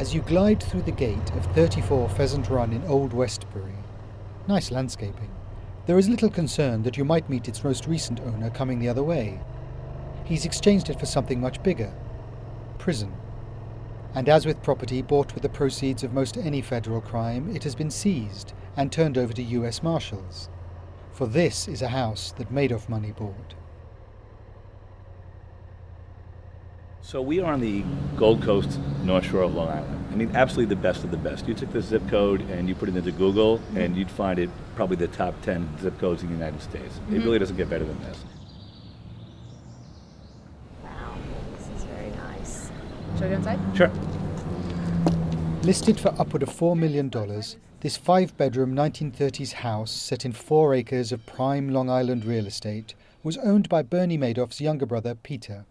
as you glide through the gate of 34 Pheasant Run in Old Westbury. Nice landscaping. There is little concern that you might meet its most recent owner coming the other way. He's exchanged it for something much bigger: prison. And as with property bought with the proceeds of most any federal crime, it has been seized and turned over to US Marshals. For this is a house that Madoff money bought. So we are on the Gold Coast, North Shore of Long Island. I mean, absolutely the best of the best. You took the zip code and you put it into Google, and you'd find it probably the top 10 zip codes in the United States. It really doesn't get better than this. Wow, this is very nice. Shall we go inside? Sure. Listed for upward of $4 million, this 5-bedroom 1930s house set in 4 acres of prime Long Island real estate was owned by Bernie Madoff's younger brother, Peter.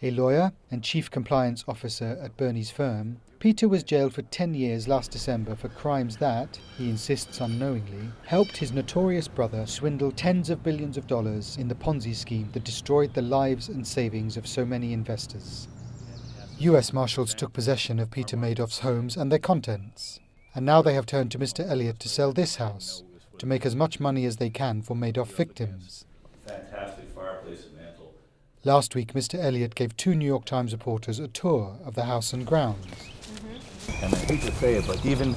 A lawyer and chief compliance officer at Bernie's firm, Peter was jailed for 10 years last December for crimes that, he insists unknowingly, helped his notorious brother swindle tens of billions of dollars in the Ponzi scheme that destroyed the lives and savings of so many investors. US Marshals took possession of Peter Madoff's homes and their contents, and now they have turned to Mr. Elliott to sell this house, to make as much money as they can for Madoff victims. Fantastic fireplace and mantle. Last week, Mr. Elliott gave 2 New York Times reporters a tour of the house and grounds. And I hate to say it, but even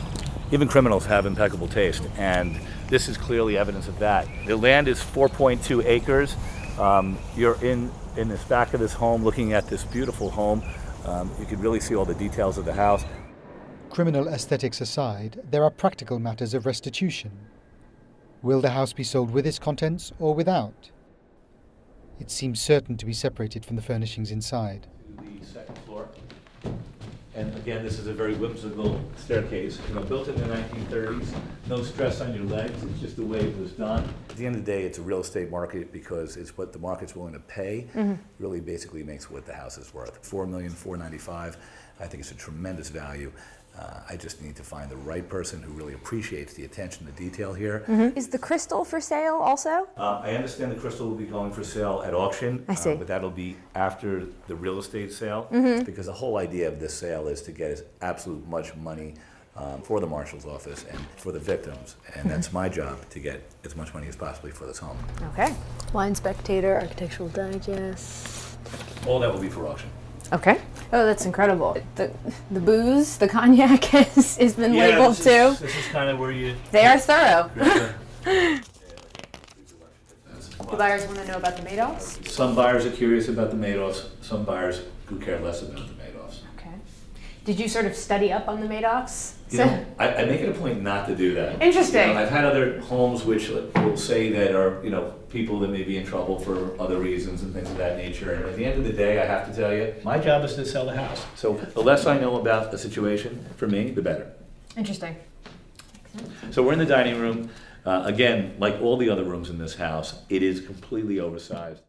criminals have impeccable taste, and this is clearly evidence of that. The land is 4.2 acres. You're in this back of this home, looking at this beautiful home. You can really see all the details of the house. Criminal aesthetics aside, there are practical matters of restitution. Will the house be sold with its contents or without? It seems certain to be separated from the furnishings inside. The second floor. And again, this is a very whimsical staircase, built in the 1930s. No stress on your legs, it's just the way it was done. At the end of the day, it's a real estate market because it's what the market's willing to pay. Really basically makes what the house is worth. $4,495,000. I think it's a tremendous value. I just need to find the right person who really appreciates the attention to detail here. Is the crystal for sale also? I understand the crystal will be going for sale at auction. I see. But that'll be after the real estate sale, because the whole idea of this sale is to get as absolute much money for the marshal's office and for the victims. And that's my job, to get as much money as possibly for this home. Okay. Wine Spectator, Architectural Digest. All that will be for auction. Okay. Oh, that's incredible. The booze, the cognac has been labeled too. This is kind of where you... They are thorough. Do buyers want to know about the Madoffs? Some buyers are curious about the Madoffs. Some buyers could care less about the Madoffs. Okay. Did you sort of study up on the Madoffs? I make it a point not to do that. Interesting. I've had other homes which will say that are, people that may be in trouble for other reasons and things of that nature. And at the end of the day, I have to tell you, my job is to sell the house. So the less I know about the situation, for me, the better. Interesting. So we're in the dining room. Again, like all the other rooms in this house, it is completely oversized.